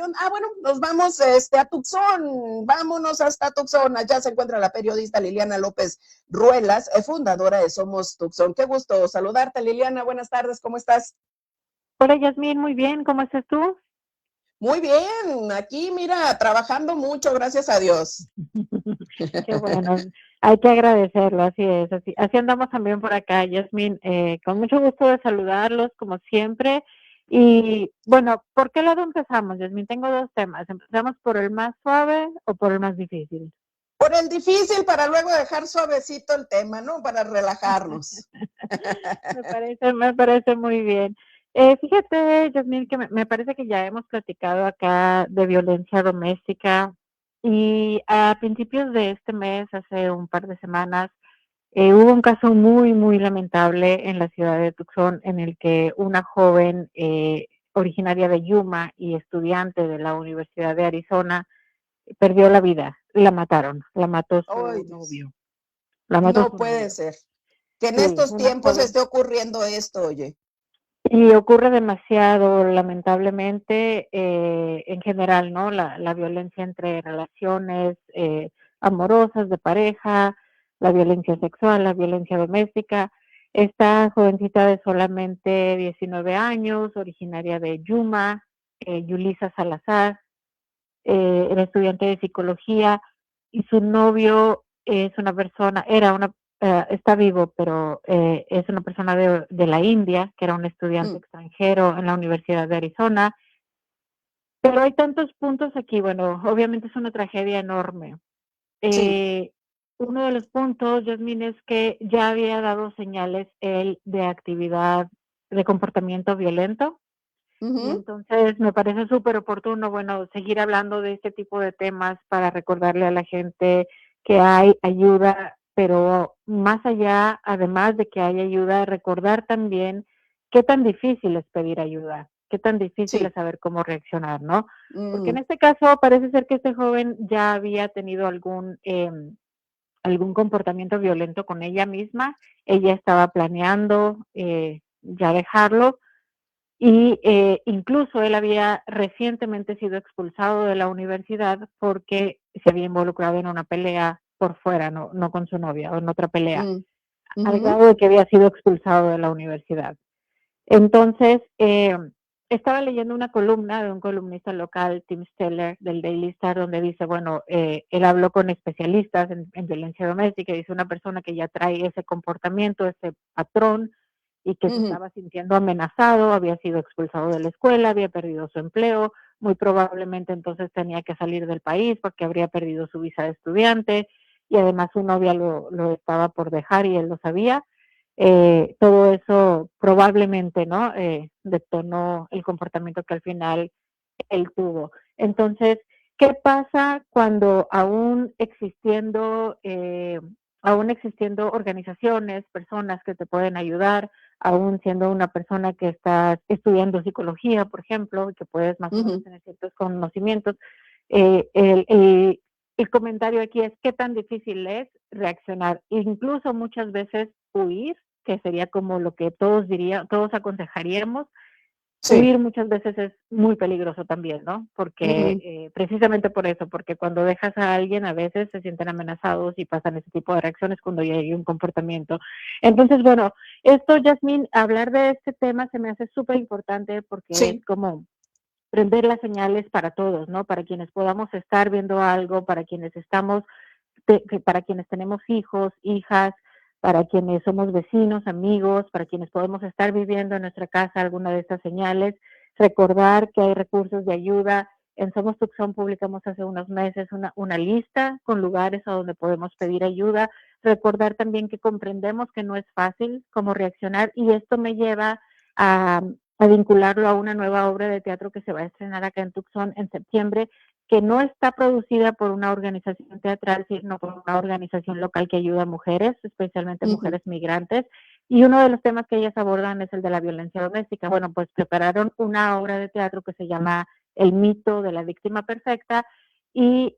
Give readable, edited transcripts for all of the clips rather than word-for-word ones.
onda? Ah, bueno, nos vamos a Tucson, vámonos hasta Tucson. Allá se encuentra la periodista Liliana López Ruelas, fundadora de Somos Tucson. Qué gusto saludarte, Liliana. Buenas tardes, ¿cómo estás? Hola Yasmín, muy bien, ¿cómo estás tú? Muy bien, aquí mira, trabajando mucho, gracias a Dios. Qué bueno, hay que agradecerlo, así es, así andamos también por acá, Yasmín, con mucho gusto de saludarlos como siempre. Y bueno, ¿por qué lado empezamos, Yasmín? Tengo dos temas, ¿empezamos por el más suave o por el más difícil? Por el difícil para luego dejar suavecito el tema, ¿no? Para relajarnos. Me parece muy bien. Fíjate, Yasmín, que me parece que ya hemos platicado acá de violencia doméstica y a principios de este mes, hace un par de semanas, hubo un caso muy, muy lamentable en la ciudad de Tucson en el que una joven originaria de Yuma y estudiante de la Universidad de Arizona perdió la vida, la mató Ay, su Dios. novio, la mató No su puede novio. ser. Que en Sí, estos una tiempos joven. esté ocurriendo esto, oye. Y ocurre demasiado, lamentablemente, en general, ¿no? La violencia entre relaciones amorosas, de pareja, la violencia sexual, la violencia doméstica. Esta jovencita de solamente 19 años, originaria de Yuma, Yulisa Salazar, era estudiante de psicología y su novio es una persona, está vivo, pero es una persona de la India, que era un estudiante Mm, extranjero en la Universidad de Arizona. Pero hay tantos puntos aquí, bueno, obviamente es una tragedia enorme. sí. Eh, Uno de los puntos, Yasmin, es que ya había dado señales él de actividad, de comportamiento violento. Y Ujú. entonces me parece súper oportuno, bueno, seguir hablando de este tipo de temas para recordarle a la gente que hay ayuda, pero más allá, además de que hay ayuda, recordar también qué tan difícil es pedir ayuda, qué tan difícil es Sí. saber cómo reaccionar, ¿no? Porque en Mm, este caso parece ser que este joven ya había tenido algún comportamiento violento con ella misma, ella estaba planeando ya dejarlo y incluso él había recientemente sido expulsado de la universidad porque se había involucrado en una pelea por fuera, no con su novia, o en otra pelea, mm, al ujú. grado de que había sido expulsado de la universidad. Entonces, estaba leyendo una columna de un columnista local, Tim Steller, del Daily Star, donde dice, bueno, él habló con especialistas en violencia doméstica y dice una persona que ya trae ese comportamiento, ese patrón, y que se Ujú. estaba sintiendo amenazado, había sido expulsado de la escuela, había perdido su empleo, muy probablemente entonces tenía que salir del país porque habría perdido su visa de estudiante y además su novia lo estaba por dejar y él lo sabía. Todo eso probablemente, ¿no? Detonó el comportamiento que al final él tuvo. Entonces, ¿qué pasa cuando aún existiendo organizaciones, personas que te pueden ayudar, aún siendo una persona que está estudiando psicología, por ejemplo, y que puedes más o menos Ujú. tener ciertos conocimientos? eh, el, el, el comentario aquí es qué tan difícil es reaccionar, incluso muchas veces huir, que sería como lo que todos aconsejaríamos. Sí. Huir muchas veces es muy peligroso también, ¿no? Porque Ujú. precisamente por eso, porque cuando dejas a alguien a veces se sienten amenazados y pasan ese tipo de reacciones cuando ya hay un comportamiento. Entonces, bueno, esto, Yasmín, hablar de este tema se me hace súper importante porque es Sí. como prender las señales para todos, ¿no? Para quienes podamos estar viendo algo, para quienes para quienes tenemos hijos, hijas, para quienes somos vecinos, amigos, para quienes podemos estar viviendo en nuestra casa alguna de estas señales, recordar que hay recursos de ayuda. En Somos Tucson publicamos hace unos meses una lista con lugares a donde podemos pedir ayuda. Recordar también que comprendemos que no es fácil cómo reaccionar y esto me lleva a, a vincularlo a una nueva obra de teatro que se va a estrenar acá en Tucson en septiembre, que no está producida por una organización teatral, sino por una organización local que ayuda a mujeres, especialmente Ujú. mujeres migrantes. Y uno de los temas que ellas abordan es el de la violencia doméstica. Bueno, pues prepararon una obra de teatro que se llama El mito de la víctima perfecta y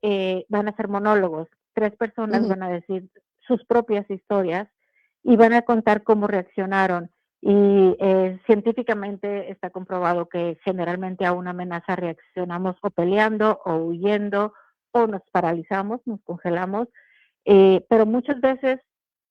van a ser monólogos. 3 personas Ujú. van a decir sus propias historias y van a contar cómo reaccionaron. Y científicamente está comprobado que generalmente a una amenaza reaccionamos o peleando o huyendo o nos paralizamos, nos congelamos, pero muchas veces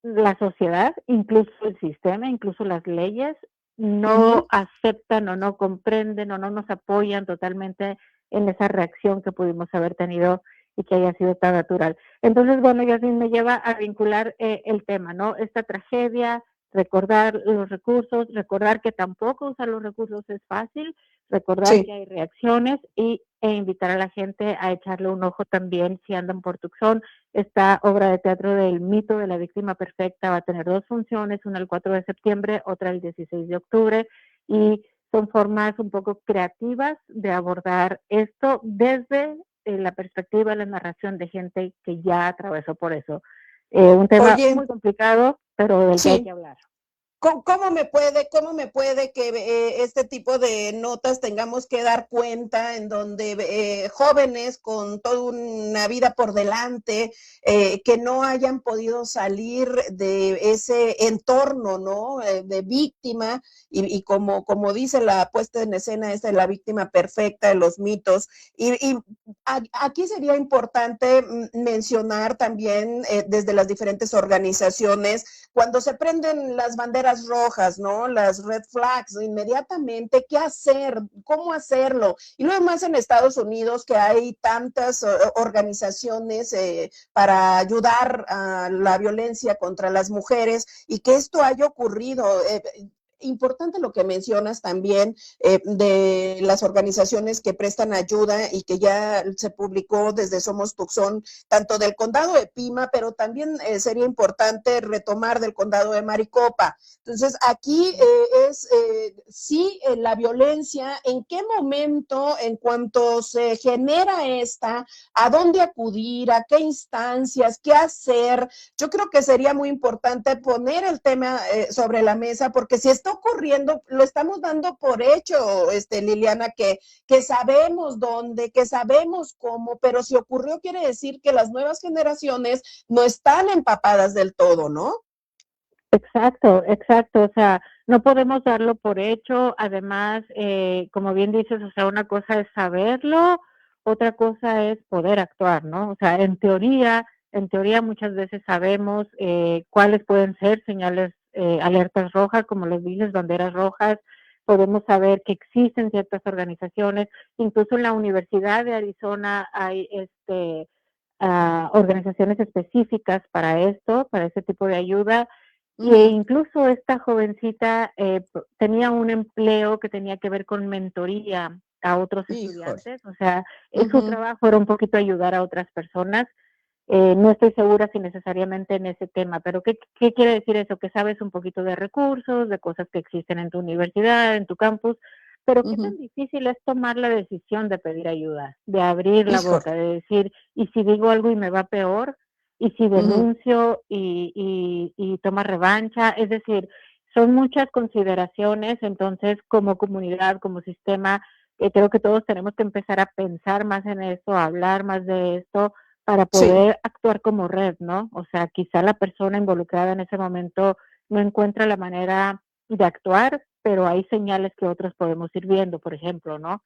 la sociedad, incluso el sistema, incluso las leyes, no Ujú. aceptan o no comprenden o no nos apoyan totalmente en esa reacción que pudimos haber tenido y que haya sido tan natural. Entonces, bueno, Yasmin me lleva a vincular el tema, ¿no? Esta tragedia, recordar los recursos, recordar que tampoco usar los recursos es fácil, recordar que Sí. hay reacciones e invitar a la gente a echarle un ojo también si andan por Tucson. Esta obra de teatro del mito de la víctima perfecta va a tener 2 funciones, una el 4 de septiembre, otra el 16 de octubre, y son formas un poco creativas de abordar esto desde la perspectiva de la narración de gente que ya atravesó por eso. Un tema Oye, muy complicado, pero del que hay que sí. hablar. Cómo me puede que este tipo de notas tengamos que dar cuenta en donde jóvenes con toda una vida por delante, que no hayan podido salir de ese entorno, ¿no? De víctima y como dice la puesta en escena esta de la víctima perfecta de los mitos. Y aquí sería importante mencionar también desde las diferentes organizaciones cuando se prenden las banderas rojas, ¿no? Las red flags, inmediatamente, ¿qué hacer? ¿Cómo hacerlo? Y luego más en Estados Unidos que hay tantas organizaciones para ayudar a la violencia contra las mujeres y que esto haya ocurrido. Importante lo que mencionas también de las organizaciones que prestan ayuda y que ya se publicó desde Somos Tucson, tanto del condado de Pima, pero también sería importante retomar del condado de Maricopa. Entonces, aquí es, sí, la violencia, ¿en qué momento, en cuanto se genera esta, a dónde acudir, a qué instancias, qué hacer? Yo creo que sería muy importante poner el tema sobre la mesa, porque si está ocurriendo, lo estamos dando por hecho, Liliana, que sabemos dónde, que sabemos cómo, pero si ocurrió quiere decir que las nuevas generaciones no están empapadas del todo, ¿no? Exacto, exacto. O sea, no podemos darlo por hecho. Además, como bien dices, o sea, una cosa es saberlo, otra cosa es poder actuar, ¿no? O sea, en teoría muchas veces sabemos cuáles pueden ser señales, alertas rojas, como les dices, banderas rojas. Podemos saber que existen ciertas organizaciones. Incluso en la Universidad de Arizona hay organizaciones específicas para esto, para ese tipo de ayuda. Uh Y -huh. incluso esta jovencita tenía un empleo que tenía que ver con mentoría a otros Híjole. estudiantes, o sea, Uh su -huh. trabajo era un poquito ayudar a otras personas. No estoy segura si necesariamente en ese tema, pero ¿qué quiere decir eso? Que sabes un poquito de recursos, de cosas que existen en tu universidad, en tu campus, pero Uh qué -huh. tan difícil es tomar la decisión de pedir ayuda, de abrir la Híjole. boca, de decir, ¿y si digo algo y me va peor? ¿Y si Uh -huh. denuncio y toma revancha? Es decir, son muchas consideraciones, entonces como comunidad, como sistema, creo que todos tenemos que empezar a pensar más en esto, a hablar más de esto, para Sí. poder actuar como red, ¿no? O sea, quizá la persona involucrada en ese momento no encuentra la manera de actuar, pero hay señales que otros podemos ir viendo, por ejemplo, ¿no?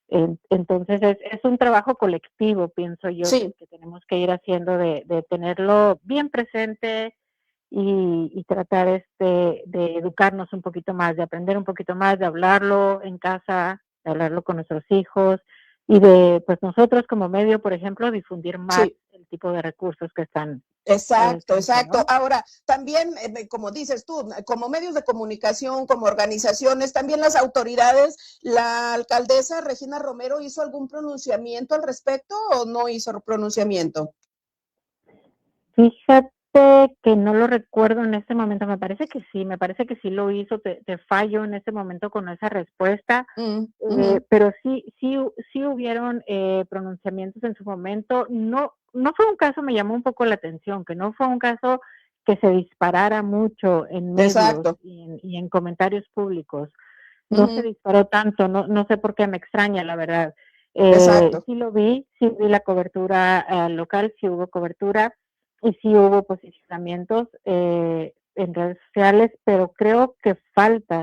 Entonces es un trabajo colectivo, pienso yo, Sí. que tenemos que ir haciendo de tenerlo bien presente y tratar de educarnos un poquito más, de aprender un poquito más, de hablarlo en casa, de hablarlo con nuestros hijos y de, pues nosotros como medio, por ejemplo, difundir más Sí. el tipo de recursos que están al Exacto, alcance, exacto. ¿no? Ahora, también, como dices tú, como medios de comunicación, como organizaciones, también las autoridades, la alcaldesa Regina Romero hizo algún pronunciamiento al respecto o no hizo pronunciamiento. Fíjate que no lo recuerdo en este momento, me parece que sí lo hizo, te fallo en este momento con esa respuesta, pero sí hubieron pronunciamientos en su momento. No fue un caso, me llamó un poco la atención, que no fue un caso que se disparara mucho en medios Exacto. y en comentarios públicos. No se Uh-huh. disparó tanto, no sé por qué me extraña, la verdad. Exacto. Sí vi la cobertura local, sí hubo cobertura y sí hubo posicionamientos. en redes sociales, pero creo que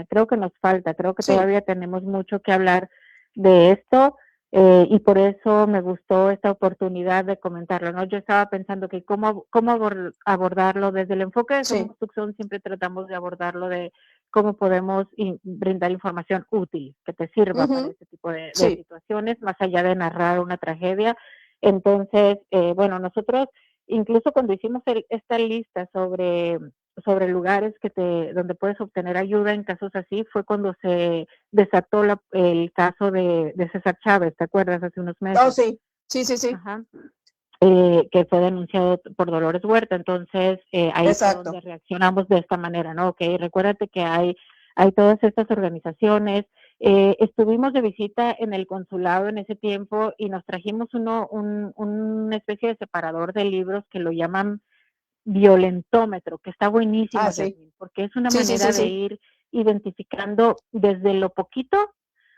creo que Sí. todavía tenemos mucho que hablar de esto. Y por eso me gustó esta oportunidad de comentarlo, ¿no? Yo estaba pensando que cómo abordarlo desde el enfoque de Sí. Somos Tucson, siempre tratamos de abordarlo de cómo podemos brindar información útil que te sirva para ese tipo de Sí. situaciones, más allá de narrar una tragedia. Entonces, bueno, nosotros incluso cuando hicimos esta lista sobre lugares donde puedes obtener ayuda en casos así, fue cuando se desató el caso de César Chávez, ¿te acuerdas? Hace unos meses. Oh, sí, sí, sí, sí. Ajá. Que fue denunciado por Dolores Huerta. Entonces, ahí fue donde reaccionamos de esta manera, ¿no? Ok, recuérdate que hay todas estas organizaciones. Estuvimos de visita en el consulado en ese tiempo y nos trajimos una especie de separador de libros que lo llaman violentómetro, que está buenísimo, Jasmine, porque es una manera de ir identificando desde lo poquito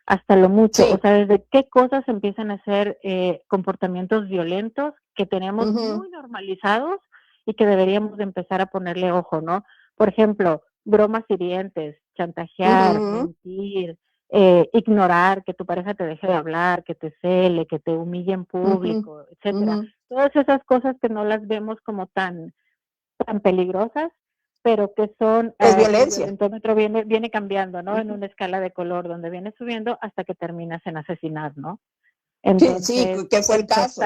hasta lo mucho, o sea, desde qué cosas empiezan a ser comportamientos violentos que tenemos muy normalizados y que deberíamos de empezar a ponerle ojo, ¿no? Por ejemplo, bromas hirientes, chantajear, mentir, ignorar, que tu pareja te deje de hablar, que te cele, que te humille en público, etcétera. Todas esas cosas que no las vemos como tan peligrosas, pero que son, es violencia. el violentómetro viene cambiando, ¿no? En una escala de color, donde viene subiendo hasta que terminas en asesinar, ¿no? Entonces, sí, que fue el caso.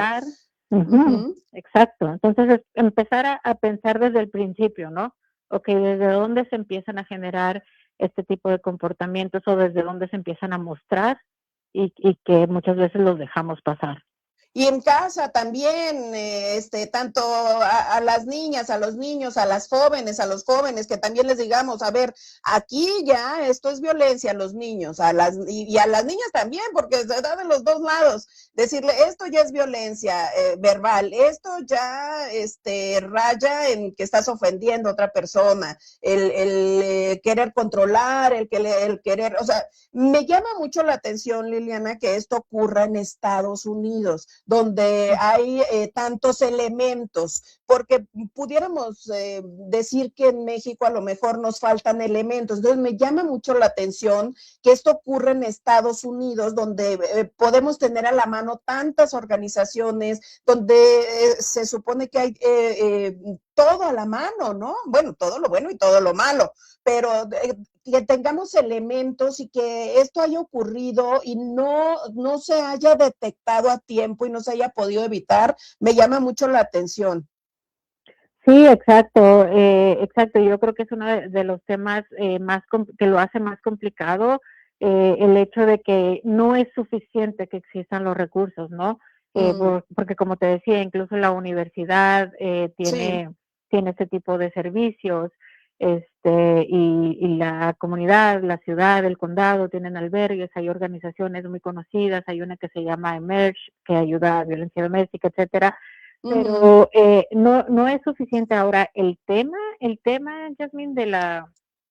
Exacto. Entonces, empezar a pensar desde el principio, ¿no? Ok, desde dónde se empiezan a generar este tipo de comportamientos o desde dónde se empiezan a mostrar y que muchas veces los dejamos pasar. Y en casa también, tanto a las niñas, a los niños, a las jóvenes, a los jóvenes, que también les digamos, a ver, aquí ya esto es violencia a los niños, y a las niñas también, porque se da de los dos lados. Decirle, esto ya es violencia verbal, esto ya raya en que estás ofendiendo a otra persona, el querer controlar, el querer, o sea, me llama mucho la atención, Liliana, que esto ocurra en Estados Unidos, donde hay tantos elementos, porque pudiéramos decir que en México a lo mejor nos faltan elementos. Entonces me llama mucho la atención que esto ocurre en Estados Unidos, donde podemos tener a la mano tantas organizaciones, donde se supone que hay todo a la mano, ¿no? Bueno, todo lo bueno y todo lo malo, pero que tengamos elementos y que esto haya ocurrido y no se haya detectado a tiempo y no se haya podido evitar, me llama mucho la atención. Sí, exacto, exacto. Yo creo que es uno de los temas que lo hace más complicado, el hecho de que no es suficiente que existan los recursos, ¿no? Porque como te decía, incluso la universidad tiene este tipo de servicios, y la comunidad, la ciudad, el condado tienen albergues, hay organizaciones muy conocidas, hay una que se llama Emerge, que ayuda a violencia doméstica, etcétera. Pero no es suficiente. Ahora, el tema, Jasmine,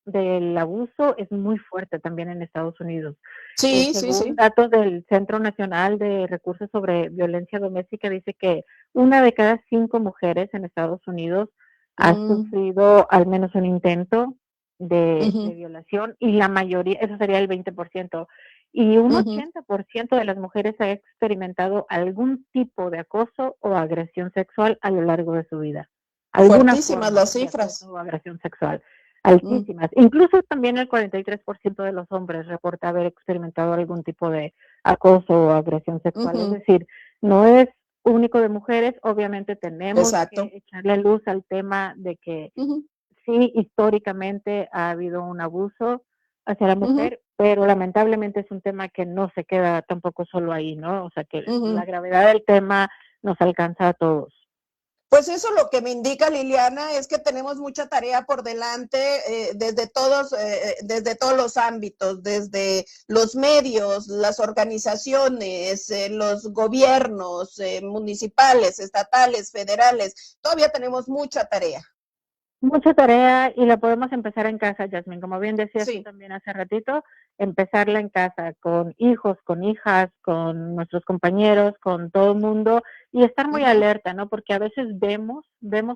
del abuso es muy fuerte también en Estados Unidos. Según datos del Centro Nacional de Recursos sobre Violencia Doméstica, dice que 1 de cada 5 mujeres en Estados Unidos ha sufrido al menos un intento de violación, y la mayoría, eso sería el 20%. Y un 80% de las mujeres ha experimentado algún tipo de acoso o agresión sexual a lo largo de su vida. Fuertísimas las cifras. De acoso o agresión sexual. Altísimas. Incluso también el 43% de los hombres reporta haber experimentado algún tipo de acoso o agresión sexual. Es decir, no es único de mujeres. Obviamente tenemos que echarle luz al tema de que sí, históricamente ha habido un abuso hacia la mujer, pero lamentablemente es un tema que no se queda tampoco solo ahí, ¿no? O sea, que la gravedad del tema nos alcanza a todos. Pues eso lo que me indica, Liliana, es que tenemos mucha tarea por delante desde todos los ámbitos, desde los medios, las organizaciones, los gobiernos municipales, estatales, federales. Todavía tenemos mucha tarea. Mucha tarea, y la podemos empezar en casa, Jasmine. Como bien decías tú también hace ratito, empezarla en casa, con hijos, con hijas, con nuestros compañeros, con todo el mundo, y estar muy alerta, ¿no? Porque a veces vemos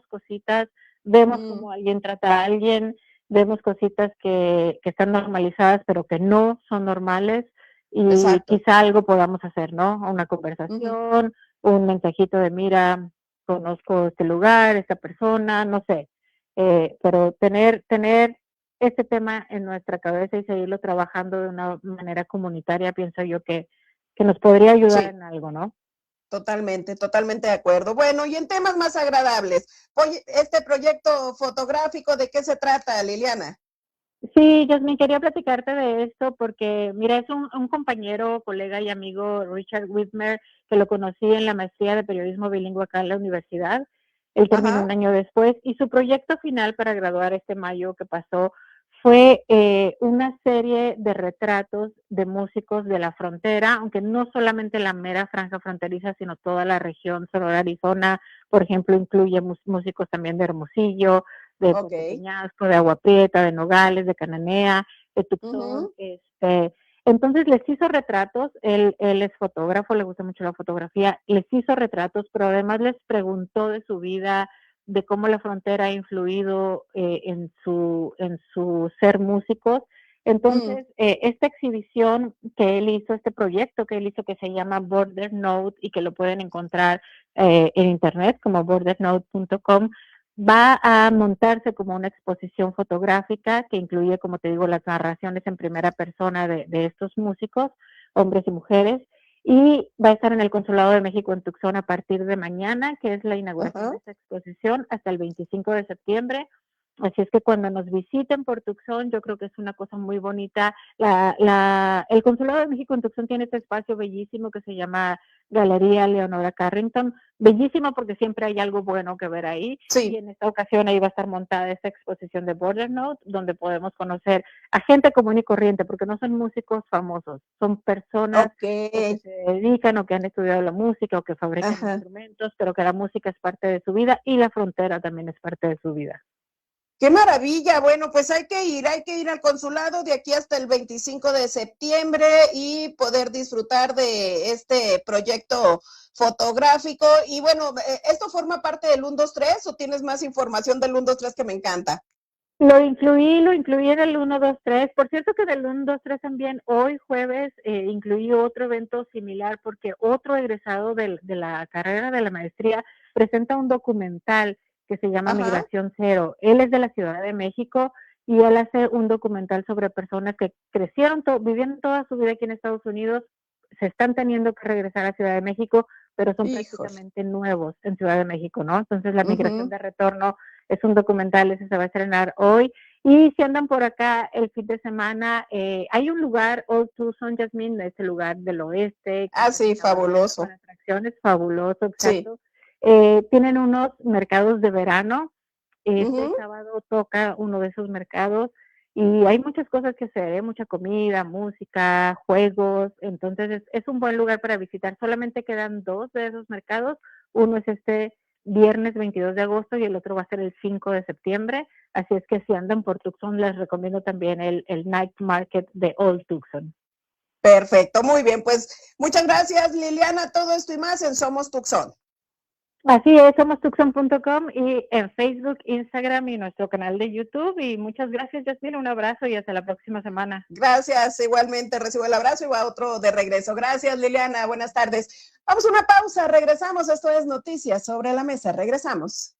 cositas vemos cómo alguien trata a alguien, vemos cositas que están normalizadas, pero que no son normales, y Exacto. quizá algo podamos hacer, ¿no? Una conversación, un mensajito de mira, conozco este lugar, esta persona, no sé, pero tener este tema en nuestra cabeza y seguirlo trabajando de una manera comunitaria, pienso yo que nos podría ayudar Sí. en algo, ¿no? Totalmente, totalmente de acuerdo. Bueno, y en temas más agradables, oye, este proyecto fotográfico, ¿de qué se trata, Liliana? Sí, Jasmine, quería platicarte de esto porque, mira, es un compañero, colega y amigo, Richard Whitmer, que lo conocí en la maestría de periodismo bilingüe acá en la universidad. Él terminó Ajá. un año después y su proyecto final para graduar este mayo que pasó fue una serie de retratos de músicos de la frontera, aunque no solamente la mera franja fronteriza, sino toda la región Sonora, Arizona, por ejemplo, incluye músicos también de Hermosillo, de Ok. Puerto Peñasco, de Agua Prieta, de Nogales, de Cananea, de Tucson, entonces les hizo retratos, él es fotógrafo, le gusta mucho la fotografía, les hizo retratos, pero además les preguntó de su vida, de cómo la frontera ha influido en su ser músicos. Entonces, esta exhibición que él hizo, este proyecto que él hizo que se llama Border Note y que lo pueden encontrar en internet como bordernote.com, va a montarse como una exposición fotográfica que incluye, como te digo, las narraciones en primera persona de estos músicos, hombres y mujeres, y va a estar en el Consulado de México en Tucson a partir de mañana, que es la inauguración de esta exposición, hasta el 25 de septiembre. Así es que cuando nos visiten por Tucson, yo creo que es una cosa muy bonita. El Consulado de México en Tucson tiene este espacio bellísimo que se llama Galería Leonora Carrington, bellísimo porque siempre hay algo bueno que ver ahí. Sí. Y en esta ocasión ahí va a estar montada esta exposición de Border Note, donde podemos conocer a gente común y corriente, porque no son músicos famosos, son personas que se dedican o que han estudiado la música o que fabrican instrumentos, pero que la música es parte de su vida y la frontera también es parte de su vida. ¡Qué maravilla! Bueno, pues hay que ir al consulado de aquí hasta el 25 de septiembre y poder disfrutar de este proyecto fotográfico. Y bueno, ¿esto forma parte del 123 o tienes más información del 123 que me encanta? Lo incluí en el 123. Por cierto que del 123 también hoy jueves incluí otro evento similar porque otro egresado de la carrera de la maestría presenta un documental que se llama Migración Cero. Él es de la Ciudad de México y él hace un documental sobre personas que crecieron, vivieron toda su vida aquí en Estados Unidos, se están teniendo que regresar a Ciudad de México, pero son prácticamente nuevos en Ciudad de México, ¿no? Entonces la migración de retorno es un documental, ese se va a estrenar hoy. Y si andan por acá el fin de semana, hay un lugar, Old Tucson, Jasmine, ese lugar del oeste. Sí, fabuloso. Con atracciones, fabuloso, exacto. Tienen unos mercados de verano. Este sábado toca uno de esos mercados y hay muchas cosas que hacer, mucha comida, música, juegos. Entonces es un buen lugar para visitar. Solamente quedan 2 de esos mercados. Uno es este viernes 22 de agosto y el otro va a ser el 5 de septiembre. Así es que si andan por Tucson, les recomiendo también el Night Market de Old Tucson. Perfecto, muy bien. Pues muchas gracias, Liliana. Todo esto y más en Somos Tucson. Así es, somos tucson.com y en Facebook, Instagram y nuestro canal de YouTube. Y muchas gracias, Jasmine. Un abrazo y hasta la próxima semana. Gracias, igualmente recibo el abrazo y va otro de regreso. Gracias, Liliana. Buenas tardes. Vamos a una pausa, regresamos. Esto es Noticias sobre la Mesa. Regresamos.